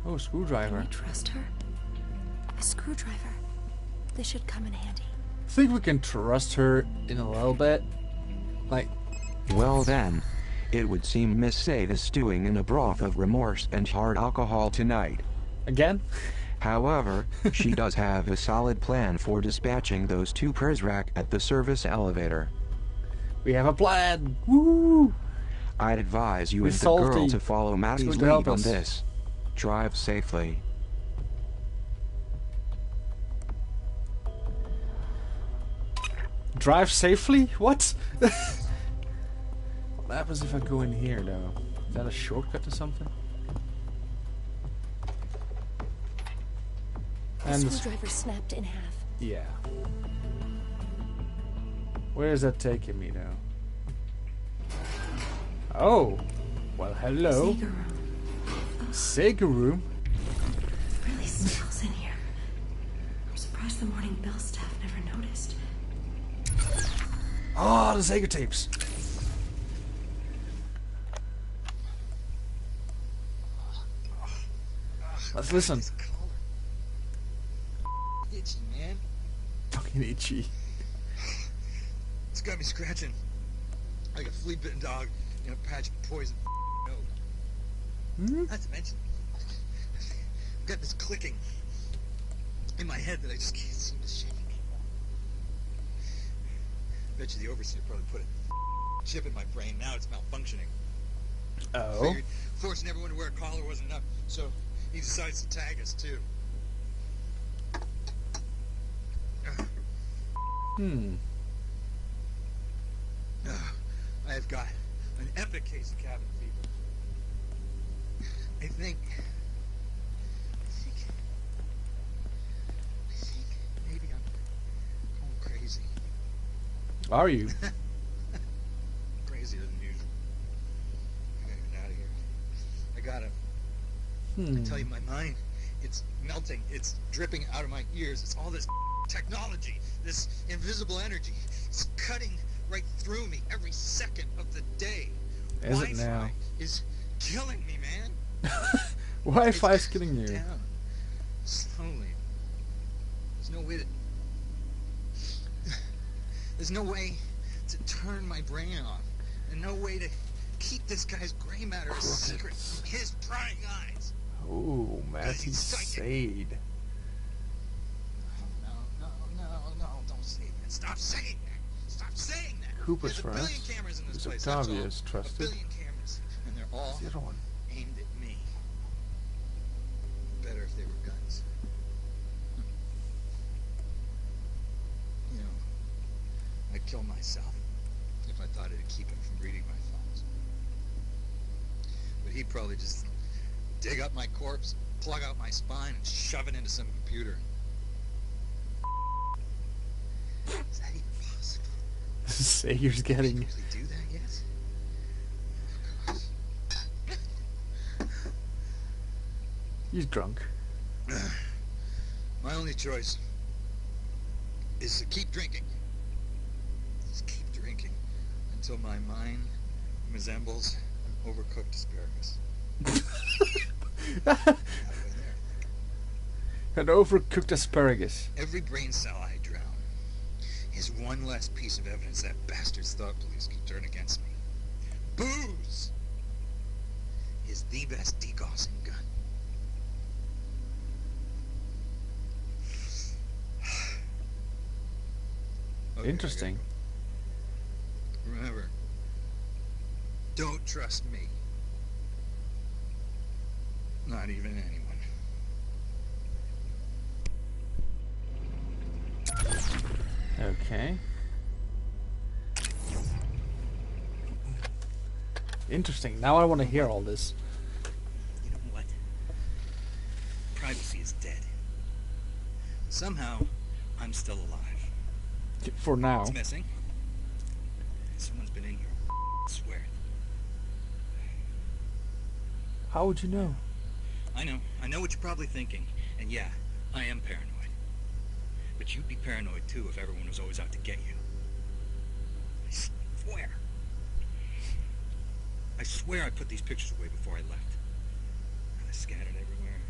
Oh, Can screwdriver. we trust her? A screwdriver. This should come in handy. I think we can trust her in a little bit. Like, Well then, it would seem Miss Sade is stewing in a broth of remorse and hard alcohol tonight. again? However, she does have a solid plan for dispatching those two Prizrak at the service elevator. We have a plan! Woo! I'd advise you We're and the salty. girl to follow Maddie's going to help lead on us. this. Drive safely. Drive safely? What? What happens if I go in here, though? Is that a shortcut to something? The And the screwdriver snapped in half. yeah. Where is that taking me, though? Oh! Well, hello. Zager room. Zager room? Really smells in here. I'm surprised the morning bell staff never noticed. Oh, the Zager tapes! Let's listen. Itchy, man. Fucking itchy. It's got me scratching like a flea-bitten dog in a patch of poison nose. Hmm? Not to mention, I've got this clicking in my head that I just can't seem to shake. Bet you the overseer probably put a chip in my brain. Now it's malfunctioning. Oh. Figured forcing everyone to wear a collar wasn't enough, so he decides to tag us too. Hmm. I have got an epic case of cabin fever. I think maybe I'm going crazy. Are you? Crazier than usual. I gotta get out of here. I gotta. Hmm. I tell you, my mind, it's melting. It's dripping out of my ears. It's all this technology, this invisible energy. It's cutting right through me every second of the day. Is it Wi-Fi now? is killing me, man. Wi-Fi is It's killing you. down slowly. There's no way there's no way to turn my brain off, and no way to keep this guy's gray matter a secret from his prying eyes. Oh, Matthew Sade. No, don't say that. Stop saying that. Stop saying that. Cooper's There's a friends. billion cameras in this Is place. Octavia That's is all. trusted? A billion cameras, and they're all What's the other one? aimed at me. Better if they were guns. You know, I'd kill myself if I thought it'd keep him from reading my thoughts. But he'd probably just dig up my corpse, plug out my spine, and shove it into some computer. Is that even possible? Zager's Can getting. you really do that yet? Oh, gosh. He's drunk. My only choice is to keep drinking. Just keep drinking until my mind resembles an overcooked asparagus. Halfway there. An overcooked asparagus. Every brain cell I drown is one less piece of evidence that bastards thought police could turn against me. Booze is the best degaussing gun. Okay, Interesting. Remember, don't trust me. Not even anyone. Okay. Interesting. Now I want to hear all this. You know what? Privacy is dead. Somehow, I'm still alive. For now. It's missing. Someone's been in here. I swear it. How would you know? I know what you're probably thinking. And yeah, I am paranoid. But you'd be paranoid too if everyone was always out to get you. I swear. I swear I put these pictures away before I left. And I scattered everywhere.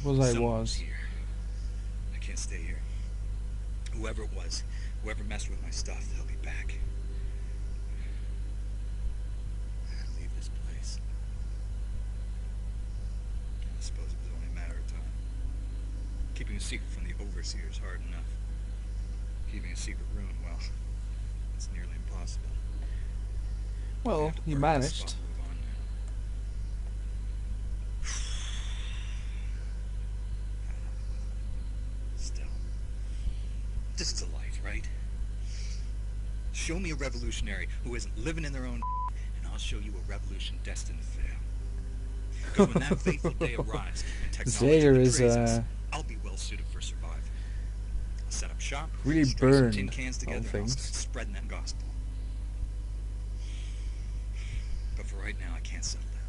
Was. Here. I can't stay here. Whoever it was, whoever messed with my stuff, they'll be back. I gotta leave this place. I suppose it was only a matter of time. Keeping a secret from the overseer is hard enough. Keeping a secret room, well, it's nearly impossible. Well, you managed. Still, this is a life, right? Show me a revolutionary who isn't living in their own, and I'll show you a revolution destined to fail. Because when that fateful day arrives and technology Zager betrays is us, I'll be well suited for survival. I'll set up shop, really string some burned tin cans together, all and I'll things. start spreading that gospel. But for right now, I can't settle down.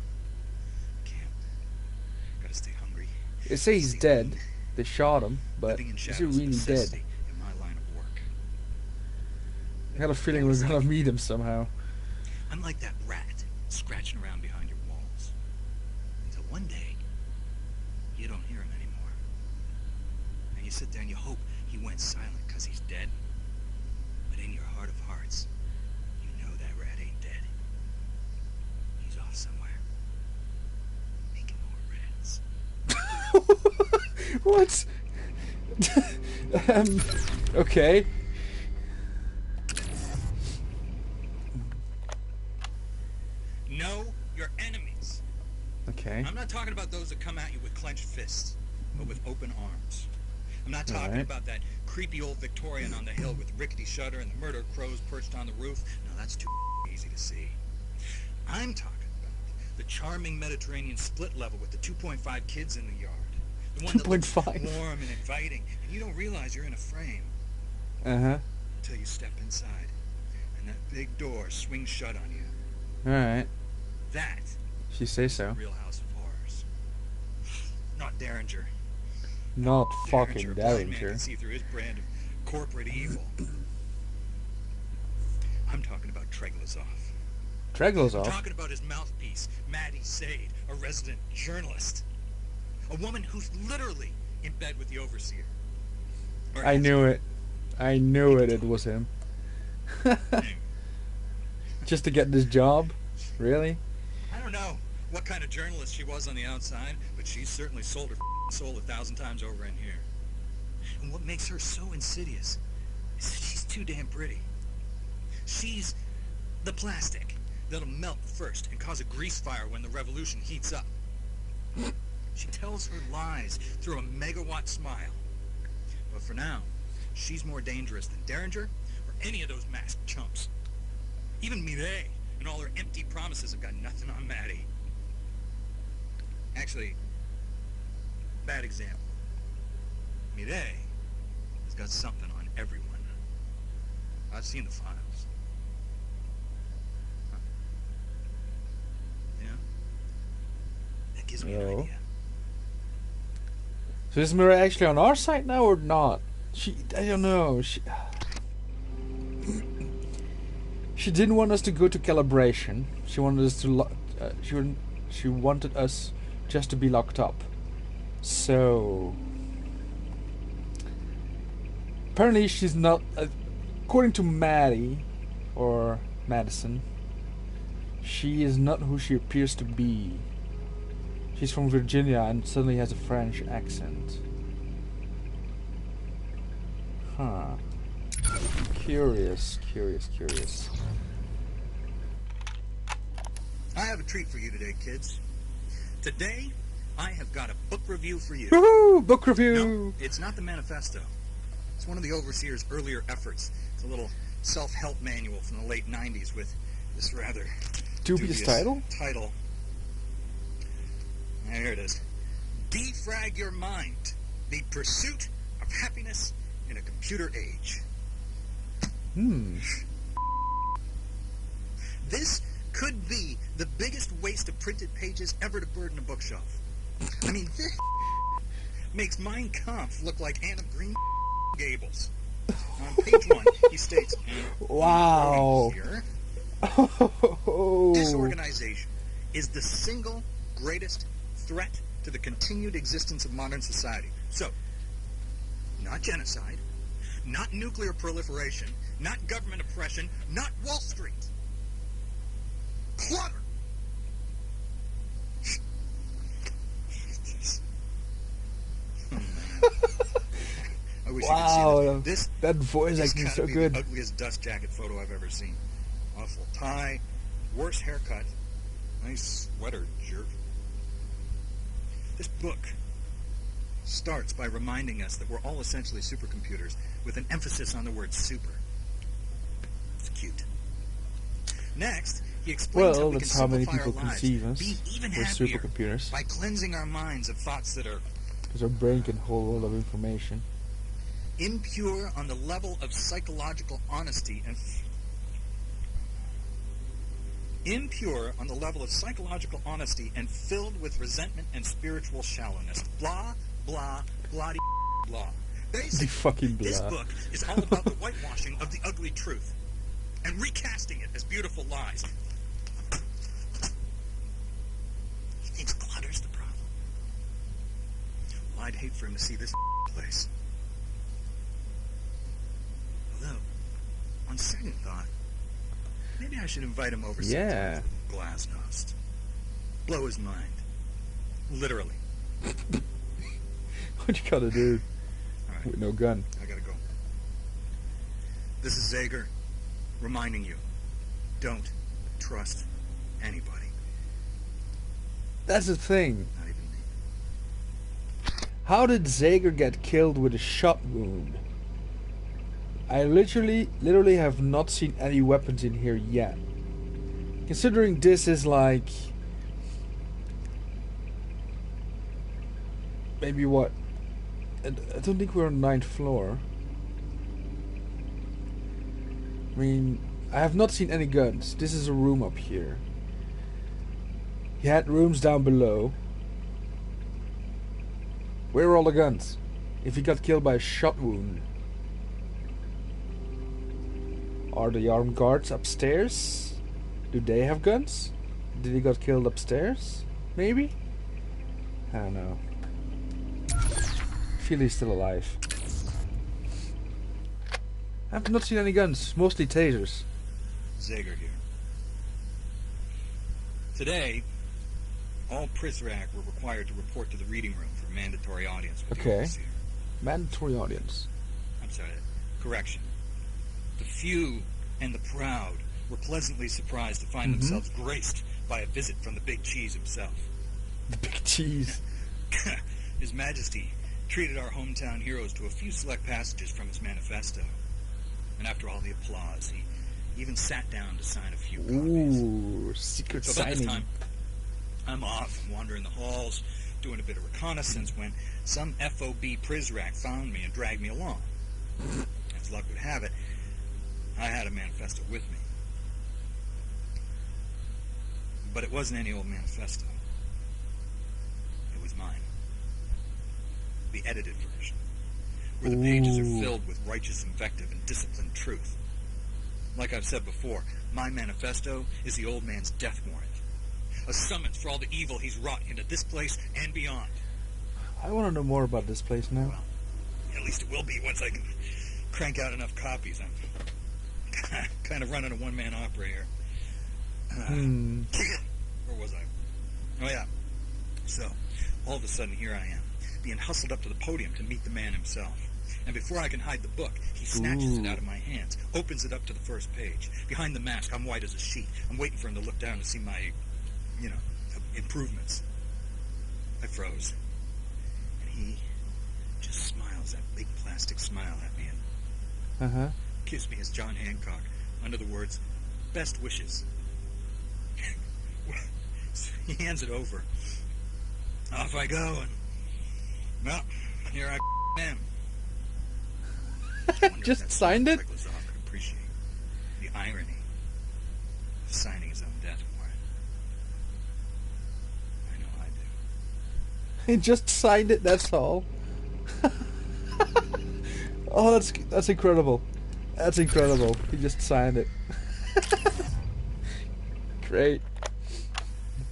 Can't. Gotta stay hungry. They say he's stay dead. lean. They shot him, but Living in is he shadows is a really dead? necessity in my line of work. I got a feeling we're gonna meet him somehow. I'm like that rat scratching around behind your walls. Until one day, you don't hear him anymore. And you sit there and you hope he went silent because he's dead. But in your heart of hearts, you know that rat ain't dead. He's off somewhere. Making more rats. What? Okay. Know your enemies. Okay. I'm not talking about those that come at you with clenched fists, but with open arms. I'm not talking Alright. about that creepy old Victorian on the hill with rickety shutter and the murder crows perched on the roof. No, that's too easy to see. I'm talking about the charming Mediterranean split level with the 2.5 kids in the yard. The one that looks 2.5. warm and inviting, and you don't realize you're in a frame Uh-huh. until you step inside, and that big door swings shut on you. Alright. That If you say so. Real House of Horrors. Not Derringer. Not fucking A blind man Derringer. can see through his brand of corporate evil. I'm talking about Treglazov. I'm Treglazov. talking about his mouthpiece, Maddie Sade, a resident journalist. A woman who's literally in bed with the overseer. Or I has knew been. it. I knew it. It was him. Just to get this job? Really? I don't know what kind of journalist she was on the outside, but she's certainly sold her soul 1,000 times over in here. And what makes her so insidious is that she's too damn pretty. She's the plastic that'll melt first and cause a grease fire when the revolution heats up. She tells her lies through a megawatt smile. But for now, she's more dangerous than Derringer or any of those masked chumps. Even Mireille and all her empty promises have got nothing on Maddie. Actually, bad example. Mireille has got something on everyone. I've seen the files. Huh. Yeah? That gives me an No. idea. So is Mira actually on our side now or not? I don't know. She didn't want us to go to calibration. She wanted us to she wanted us just to be locked up. So apparently she's not, according to Maddie or Madison, she is not who she appears to be. She's from Virginia and suddenly has a French accent. Huh. Curious. I have a treat for you today, kids. Today, I have got a book review for you. Woohoo! Book review! No, it's not the manifesto. It's one of the Overseer's earlier efforts. It's a little self-help manual from the late 90s with this rather Dubious title? Here it is. Defrag Your Mind. The Pursuit of Happiness in a Computer Age. This could be the biggest waste of printed pages ever to burden a bookshelf. I mean, this makes Mein Kampf look like Anne of Green Gables. On page 1, he states, Wow. Here, Oh. disorganization is the single greatest threat to the continued existence of modern society. So, not genocide, not nuclear proliferation, not government oppression, not Wall Street. Clutter! I wish you could see this. That voice acting is so good. The ugliest dust jacket photo I've ever seen. Awful tie, worse haircut, nice sweater jerk. This book starts by reminding us that we're all essentially supercomputers with an emphasis on the word super. It's cute. Next, he explains how we can that's how many simplify people our lives, conceive us. be even We're happier supercomputers. by cleansing our minds of thoughts that are Because our brain can hold a lot of information. impure on the level of psychological honesty and filled with resentment and spiritual shallowness. Blah, blah, blah, blah. Basically, fucking blah. this book is all about the whitewashing of the ugly truth and recasting it as beautiful lies. He thinks clutter's the problem. Well, I'd hate for him to see this place. Although, on second thought, maybe I should invite him over sometime with Glasnost. Blow his mind. Literally. What you gotta do All right, with no gun? I gotta go. This is Zager, reminding you, don't trust anybody. That's the thing. Not even me. How did Zager get killed with a shot wound? I literally have not seen any weapons in here yet. Considering this is like... maybe what? I don't think we're on the 9th floor. I mean, I have not seen any guns. This is a room up here. He had rooms down below. Where are all the guns? If he got killed by a shot wound. Are the armed guards upstairs? Do they have guns? Did he got killed upstairs? Maybe? I don't know. I feel he's still alive. I have not seen any guns, mostly tasers. Zager here. Today, all Prizrak were required to report to the reading room for mandatory audience with the Okay. overseer. Mandatory audience. I'm sorry, correction. The few and the proud were pleasantly surprised to find themselves graced by a visit from the Big Cheese himself. The big cheese. His Majesty treated our hometown heroes to a few select passages from his manifesto. And after all the applause, he even sat down to sign a few copies. Ooh, secret So about this signing. time, I'm off, wandering the halls, doing a bit of reconnaissance when some FOB Prizrak found me and dragged me along. As luck would have it, I had a manifesto with me. But it wasn't any old manifesto. It was mine. The edited version, where the pages are filled with righteous invective and disciplined truth. Like I've said before, my manifesto is the old man's death warrant. A summons for all the evil he's wrought into this place and beyond. I want to know more about this place now. Well, at least it will be once I can crank out enough copies. I'm kind of running a one-man opera here. Where was I? Oh, yeah. So, all of a sudden, here I am, being hustled up to the podium to meet the man himself. And before I can hide the book, he snatches it out of my hands, opens it up to the first page. Behind the mask, I'm white as a sheet. I'm waiting for him to look down to see my, improvements. I froze. And he just smiles that big plastic smile at me and kissed me as John Hancock under the words, "Best wishes." So he hands it over. Off I go, and well, here I am. Just signed it? Could appreciate the irony of signing his own death warrant. I know I do. He just signed it, that's all. Oh, that's incredible. That's incredible. He just signed it. Great.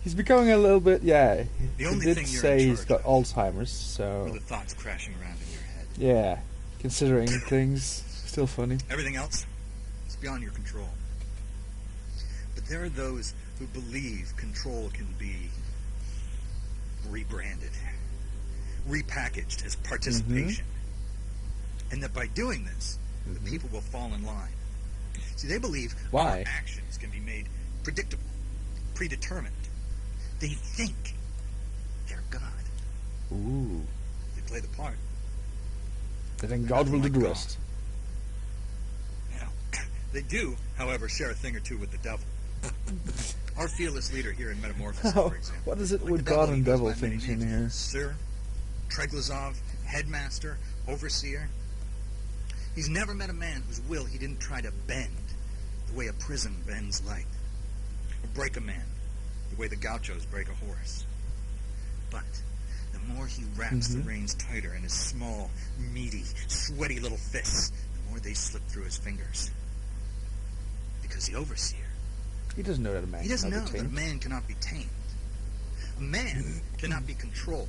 He's becoming a little bit, yeah. The He only did thing you're say in he's got charge Alzheimer's, Or so the thoughts crashing around in your head. yeah. Considering things, still funny. Everything else is beyond your control. But there are those who believe control can be rebranded, repackaged as participation. And that by doing this, the people will fall in line. See, they believe Why? our actions can be made predictable, predetermined. They think they're God. Ooh. They play the part. I think They're God will do nothing the like rest. You know, they do, however, share a thing or two with the devil. Our fearless leader here in Metamorphosis, for example. What is it Like with the God he and goes devil by many things in names. here? Sir, Treglazov, Headmaster, Overseer. He's never met a man whose will he didn't try to bend the way a prism bends light. Or break a man the way the gauchos break a horse. But the more he wraps the reins tighter in his small, meaty, sweaty little fists, the more they slip through his fingers. Because the Overseer, He doesn't know that a man he doesn't know cannot be that a tamed. man cannot be tamed. A man cannot be controlled.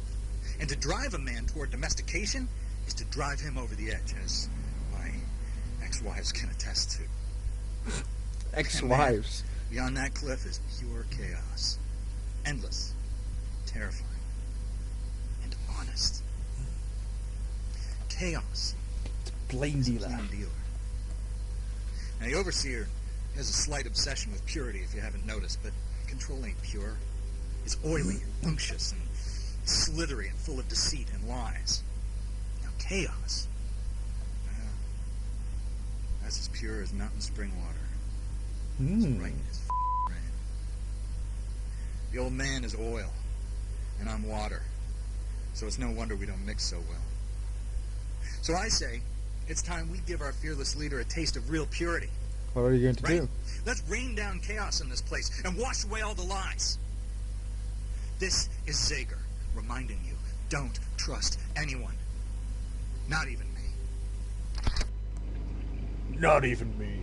And to drive a man toward domestication is to drive him over the edge, as my ex-wives can attest to. Ex-wives. Beyond that cliff is pure chaos. Endless, terrifying, and honest. Chaos Plain is a dealer. plain dealer. Now, the Overseer has a slight obsession with purity, if you haven't noticed, but control ain't pure. It's oily and unctuous and slithery and full of deceit and lies. Now, chaos, well, that's as pure as mountain spring water. It's right as rain. The old man is oil, and I'm water, so it's no wonder we don't mix so well. So I say, it's time we give our fearless leader a taste of real purity. What are you going to Right? do? Let's rain down chaos in this place and wash away all the lies. This is Zager reminding you, don't trust anyone. Not even me. Not even me.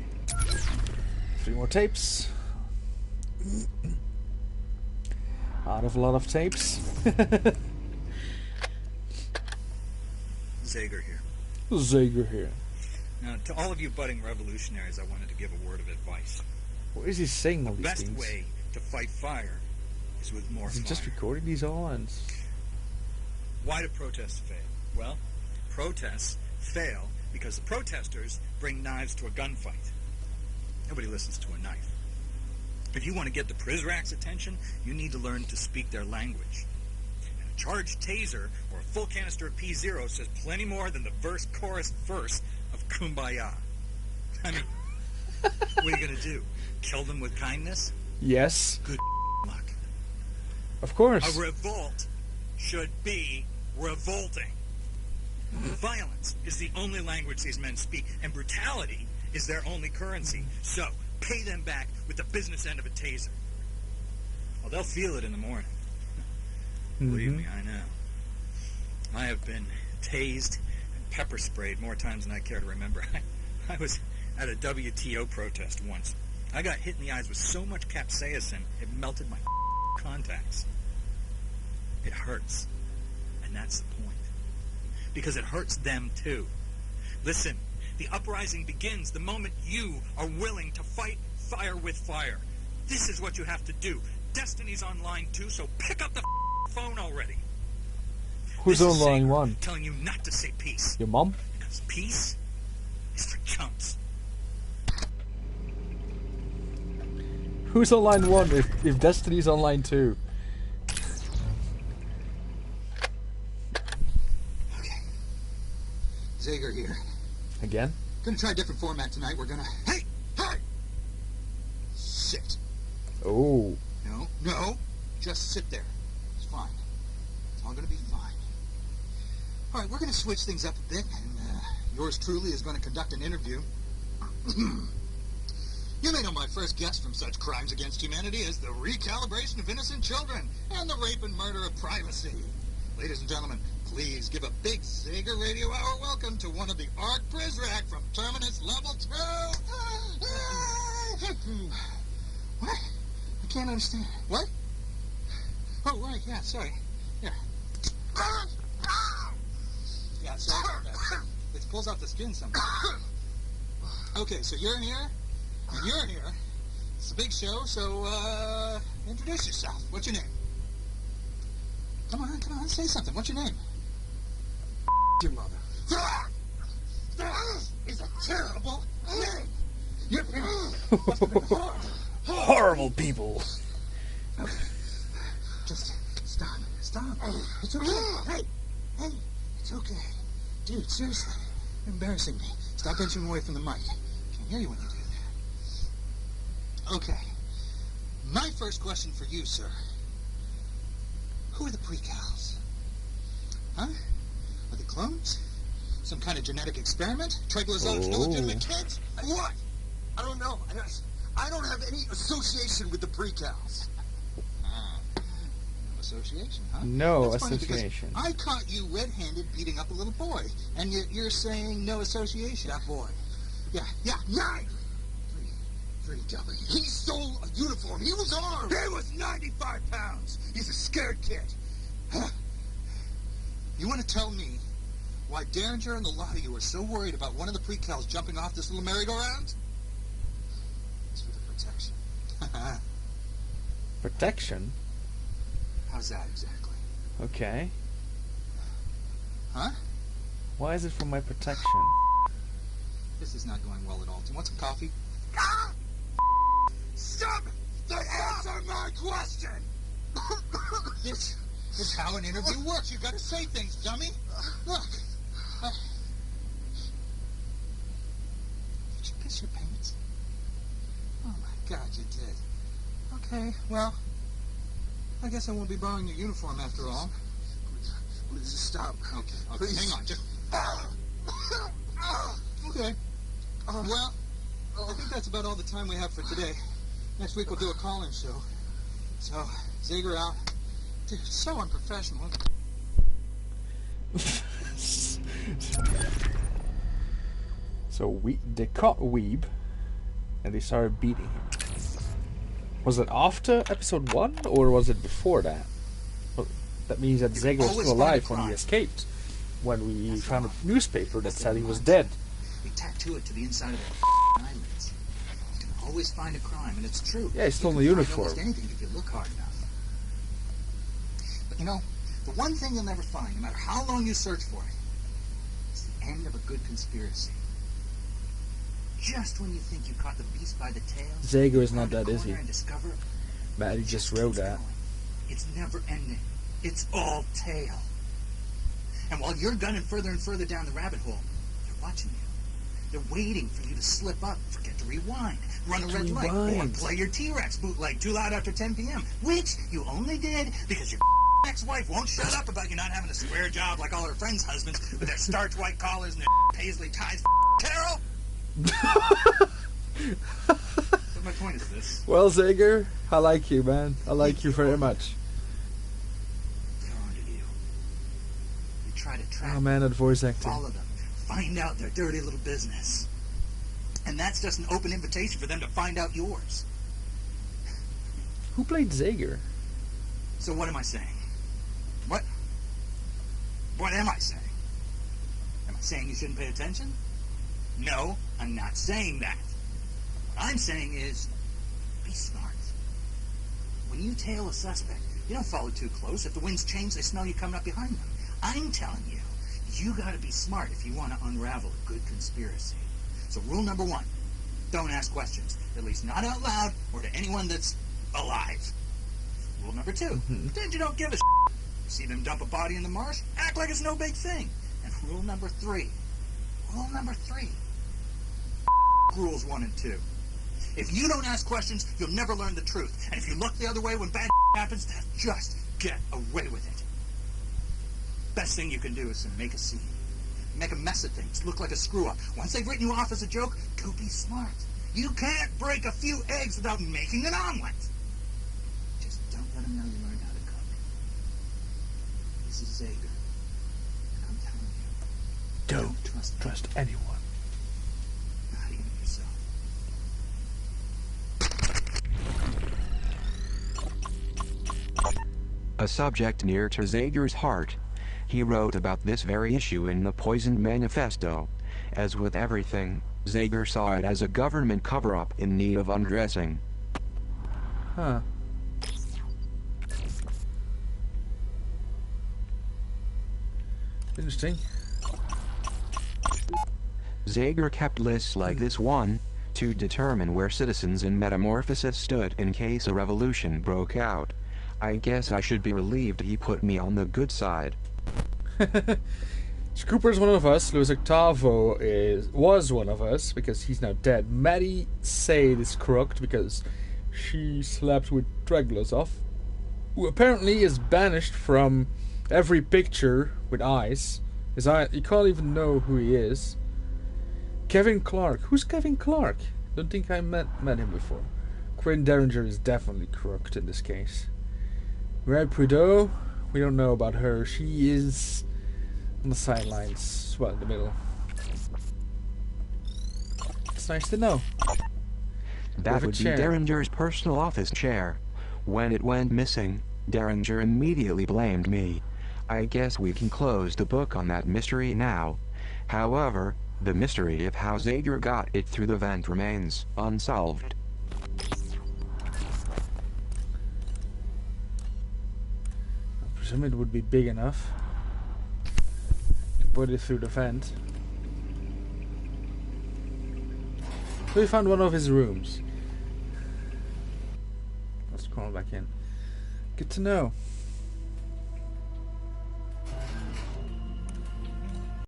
3 more tapes. Out of a lot of tapes. Zager here. Zager here. Now, to all of you budding revolutionaries, I wanted to give a word of advice. What is he saying all The these best things? way to fight fire is with more Is he fire. just recording these all lines? Why do protests fail? Well, protests fail because the protesters bring knives to a gunfight. Nobody listens to a knife. If you want to get the Prizrak's attention, you need to learn to speak their language. And a charged taser or a full canister of P0 says plenty more than the verse-chorus verse of Kumbaya. I mean, what are you going to do? Kill them with kindness? Yes. Good luck. Of course. A revolt should be revolting. Violence is the only language these men speak, and brutality is their only currency. So, pay them back with the business end of a taser. Well, they'll feel it in the morning. Believe me, I know. I have been tased and pepper sprayed more times than I care to remember. I was at a WTO protest once. I got hit in the eyes with so much capsaicin, it melted my contacts. It hurts. And that's the point. Because it hurts them too. Listen, the uprising begins the moment you are willing to fight fire with fire. This is what you have to do. Destiny's on line 2, so pick up the phone already. Who's This on is line Zager 1? telling you not to say peace. Your mom? Because peace is for chumps. Who's on line 1 if Destiny's on line 2? Okay. Zager here. Again? Gonna try a different format tonight. We're gonna... Hey! Hey! Sit. Oh. No. Just sit there. It's fine. It's all gonna be fine. Alright, we're gonna switch things up a bit, and yours truly is gonna conduct an interview. You may know my first guest from such crimes against humanity as the recalibration of innocent children and the rape and murder of privacy. Ladies and gentlemen, please give a big Zager Radio Hour welcome to one of the Arc Prizrak from Terminus Level 2. What? I can't understand. What? Oh, right, yeah, sorry. Here. Yeah, sorry about that. It pulls off the skin sometimes. Okay, so you're in here, and you're in here. It's a big show, so, introduce yourself. What's your name? Come on, say something. What's your name? Your mother. That is a terrible name. Your parents must have been horrible. Horrible people. Just stop. It's okay. Hey, it's okay. Dude, seriously, you're embarrassing me. Stop inching away from the mic. I can't hear you when you do that. Okay. My first question for you, sir. Who are the pre-cows? Huh? Are they clones? Some kind of genetic experiment? Triglycerides, illegitimate kids? What? I don't know. I don't have any association with the pre-cows. No association, huh? No That's funny association. because I caught you red-handed beating up a little boy, and you're saying no association. That boy. Yeah, 9! 3W. He stole a uniform. He was armed. He was 95 pounds. He's a scared kid. Huh? You want to tell me why Derringer and the lot of you are so worried about one of the pre-cows jumping off this little merry-go-round? It's for the protection. Protection? How's that exactly? Okay. Huh? Why is it for my protection? This is not going well at all. Do you want some coffee? Stop it! They answer my question! This is how an interview works. You gotta say things, dummy. Look. Did you piss your pants? Oh my God, you did. Okay, well, I guess I won't be borrowing your uniform after all. Please stop. Okay, Please. hang on. Just... Okay. Well, I think that's about all the time we have for today. Next week we'll do a call-in show. So, Zager out. Dude, it's so unprofessional. So they caught Weeb, and they started beating him. Was it after episode 1, or was it before that? Well, that means that Zager was still alive when he escaped. When we found a newspaper that said he was dead. We tattoo it to the inside of their eyelids. You can always find a crime, and it's true. Yeah, he stole the You can uniform. find almost anything if you look hard enough. But you know, the one thing you'll never find, no matter how long you search for it, is the end of a good conspiracy. Just when you think you caught the beast by the tail, Zager is not around that, a is he? corner and discover Matt, he just wrote that. going. It's never ending. It's all tail. And while you're gunning further and further down the rabbit hole, they're watching you. They're waiting for you to slip up, forget to rewind, run a red light, or Rewind. play your T-Rex bootleg too loud after 10 p.m., which you only did because your ex-wife won't shut up about you not having a square job like all her friends' husbands with their starch white collars and their paisley ties. Carol! But my point is this. Well, Zager, I like you, man. I like you very much. They're onto you. You try to track Oh man, that voice acting. follow them, find out their dirty little business. And that's just an open invitation for them to find out yours. Who played Zager? So what am I saying? What am I saying? Am I saying you shouldn't pay attention? No, I'm not saying that. What I'm saying is, be smart. When you tail a suspect, you don't follow too close. If the winds change, they smell you coming up behind them. I'm telling you, you gotta be smart if you want to unravel a good conspiracy. So rule number 1, don't ask questions. At least not out loud or to anyone that's alive. Rule number 2, pretend you don't give a shit. You see them dump a body in the marsh, act like it's no big thing. And rule number 3, rules 1 and 2. If you don't ask questions, you'll never learn the truth. And if you look the other way when bad happens, then just get away with it. Best thing you can do is to make a scene. Make a mess of things. Look like a screw-up. Once they've written you off as a joke, go be smart. You can't break a few eggs without making an omelet. Just don't let them know you learned how to cook. This is Zager. And I'm telling you, Don't trust anyone. not even yourself. a subject near to Zager's heart. He wrote about this very issue in the Poisoned Manifesto. As with everything, Zager saw it as a government cover-up in need of undressing. Huh. Interesting. Zager kept lists like this one, to determine where citizens in Metamorphosis stood in case a revolution broke out. I guess I should be relieved he put me on the good side. Cooper's one of us. Luis Octavo was one of us because he's now dead. Maddie Sade is crooked because she slept with Dragulosov, who apparently is banished from every picture with eyes. His eye, you can't even know who he is. Kevin Clark. Who's Kevin Clark? Don't think I met him before. Corinne Derringer is definitely crooked in this case. Mary Prideaux, we don't know about her. She is on the sidelines, well, in the middle. It's nice to know. That would be Derringer's personal office chair. When it went missing, Derringer immediately blamed me. I guess we can close the book on that mystery now. However, the mystery of how Zager got it through the vent remains unsolved. I presume it would be big enough to put it through the vent. We found one of his rooms. Let's crawl back in. Good to know.